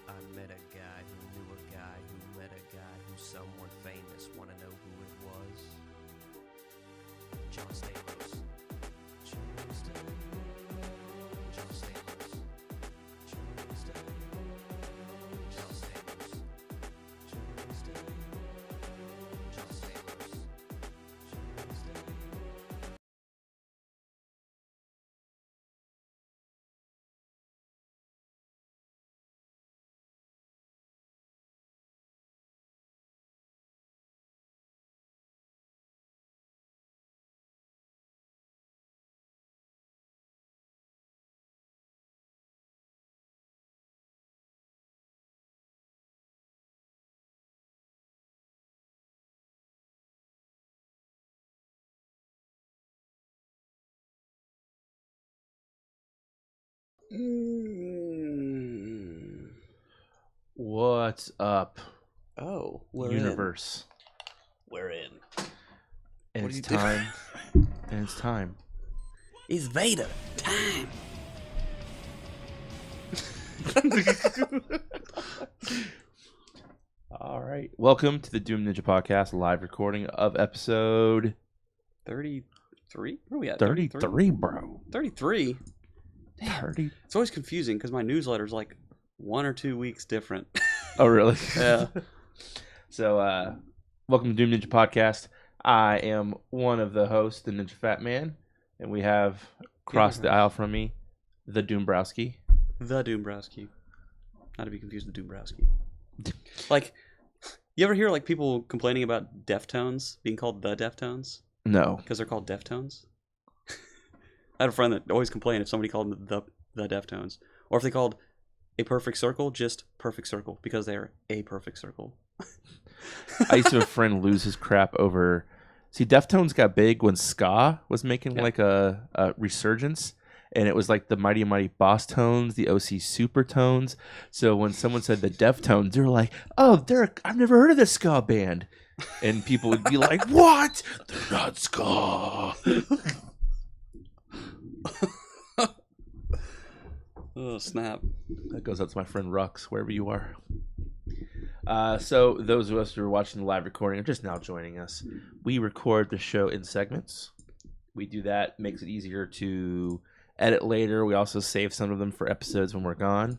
I met a guy who knew a guy who met a guy who's someone famous. Wanna know who it was? John Stamos. Tuesday. John Stamos. Tuesday. John Stamos. Tuesday. John Stamos. Tuesday. What's up, Oh, universe? We're in. And What it's do you do? time. And it's time. It's Vader time. All right. Welcome to the Doom Ninja Podcast live recording of episode 33? Where are we at? 33, bro. 33? 30. It's always confusing because my newsletter's like 1 or 2 weeks different. Oh, really? Yeah. So, welcome to Doom Ninja Podcast. I am one of the hosts, the Ninja Fat Man, and we have across the aisle from me, the Doombrowski. The Doombrowski. Not to be confused with Doombrowski. Like, you ever hear like people complaining about Deftones being called the Deftones? No. Because they're called Deftones? I had a friend that always complained if somebody called them the Deftones. Or if they called a perfect circle just perfect circle because they're a perfect circle. I used to have a friend lose his crap over... See, Deftones got big when ska was making like a resurgence. And it was like the Mighty Mighty Boss Tones, the OC Super Tones. So when someone said the Deftones, they were like, oh, I've never heard of this ska band. And people would be like, what? They're not ska. Oh, snap. That goes out to my friend Rux, wherever you are. So those of us who are watching the live recording are just now joining us. We record the show in segments. We do that, makes it easier to edit later. We also save some of them for episodes when we're gone,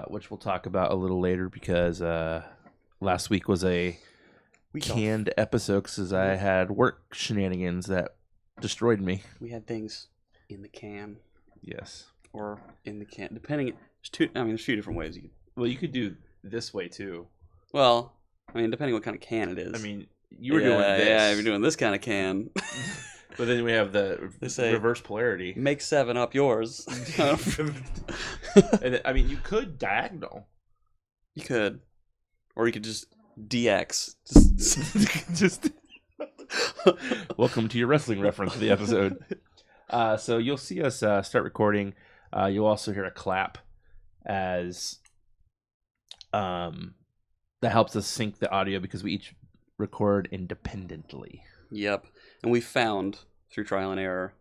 which we'll talk about a little later because last week was a canned episode because I had work shenanigans that destroyed me. We had things in the can. Yes. Or in the can, depending. There's two different ways. You could do this way too. Well, depending what kind of can it is. You were doing this. Yeah, you're doing this kind of can. But then we have the reverse polarity. Make 7 up yours. And you could diagonal. You could. Or you could just DX. Just welcome to your wrestling reference for the episode. So you'll see us start recording. You'll also hear a clap as that helps us sync the audio because we each record independently. Yep. And we found, through trial and error,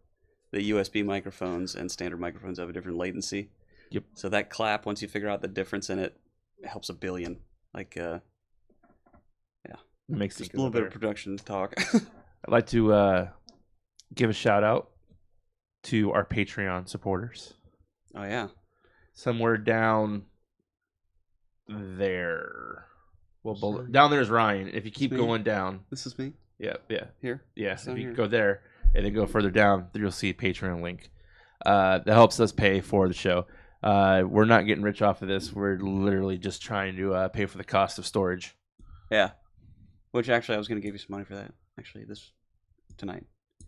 the USB microphones and standard microphones have a different latency. Yep. So that clap, once you figure out the difference in it, it helps a billion. Yeah. It makes just a little bit of production talk. I'd like to give a shout out to our Patreon supporters. Oh, yeah. Somewhere down there. Well, down there is Ryan. If you keep going down. This is me? Yeah. Here? Yes, if you here. go there and then go further down, you'll see a Patreon link. That helps us pay for the show. We're not getting rich off of this. We're literally just trying to pay for the cost of storage. Yeah. Which, actually, I was going to give you some money for that. Actually, tonight.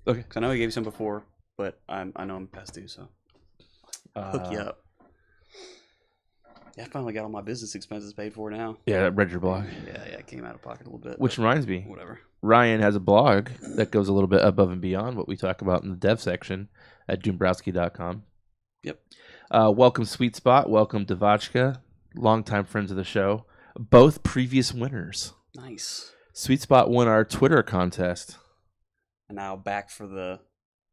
Okay. Because I know I gave you some before, but I know I'm past due, so hook you up. Yeah, I finally got all my business expenses paid for now. Yeah, I read your blog. Yeah, it came out of pocket a little bit. Which reminds me, whatever. Ryan has a blog that goes a little bit above and beyond what we talk about in the dev section at doombrowski.com. Yep. Welcome, Sweet Spot. Welcome, Devachka. Longtime friends of the show. Both previous winners. Nice. Sweet Spot won our Twitter contest. and now back for the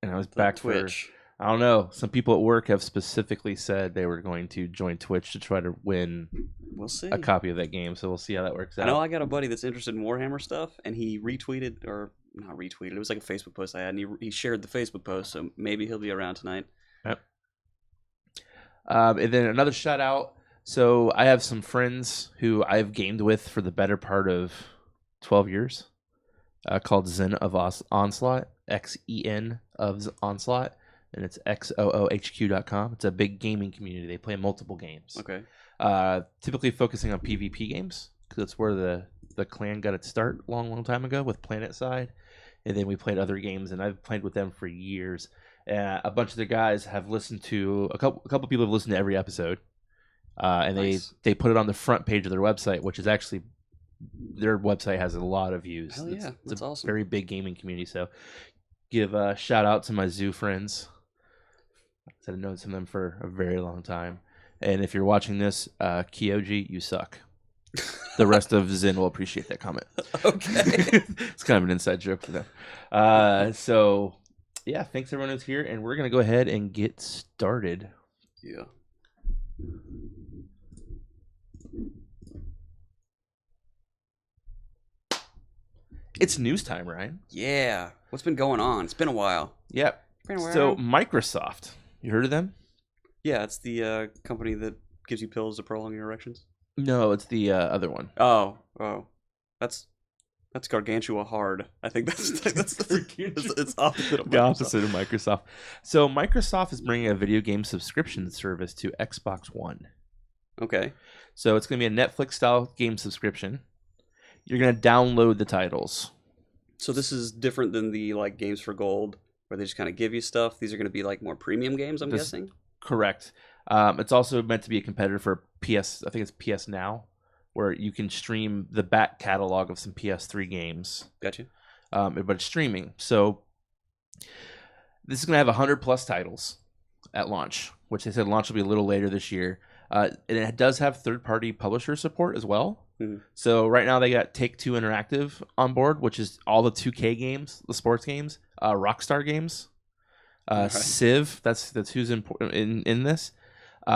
And I was back for Twitch. I don't know. Some people at work have specifically said they were going to join Twitch to try to win We'll see. a copy of that game. So we'll see how that works I out. know I got a buddy that's interested in Warhammer stuff, and he retweeted, or not retweeted, it was like a Facebook post I had, and he shared the Facebook post, so maybe he'll be around tonight. Yep. And then another shout out. So I have some friends who I've gamed with for the better part of 12 years, called Zen of Onslaught, XEN of Onslaught, and it's xoohq.com. It's a big gaming community. They play multiple games. Okay. Typically focusing on PvP games, because that's where the clan got its start a long time ago with PlanetSide. And then we played other games, and I've played with them for years. A bunch of the guys have listened to, a couple people have listened to every episode. And Nice. they put it on the front page of their website, which is actually, their website has a lot of views. Hell yeah, It's that's a awesome. very big gaming community. So give a shout out to my zoo friends. I've known some of them for a very long time. And if you're watching this, Kyoji, you suck. The rest of Zen will appreciate that comment. Okay. It's kind of an inside joke for them. So, yeah, thanks everyone who's here. And we're going to go ahead and get started. Yeah. It's news time, Ryan. Yeah. What's been going on? It's been a while. Yep. Been a while. So, Microsoft, you heard of them? Yeah, it's the company that gives you pills to prolong your erections. No, it's the other one. Oh. That's Gargantua hard. I think that's it's opposite of The Microsoft. opposite of Microsoft. So, Microsoft is bringing a video game subscription service to Xbox One. Okay. So, it's going to be a Netflix-style game subscription. You're going to download the titles. So this is different than the like Games for Gold, where they just kind of give you stuff. These are going to be like more premium games, I'm guessing. Correct. It's also meant to be a competitor for PS. I think it's PS Now, where you can stream the back catalog of some PS3 games. Gotcha. But it's streaming. So this is going to have 100 plus titles at launch, which they said launch will be a little later this year. And it does have third-party publisher support as well. Mhm. So right now they got Take-Two Interactive on board, which is all the 2K games, the sports games, Rockstar games, Right. Civ. That's who's in this.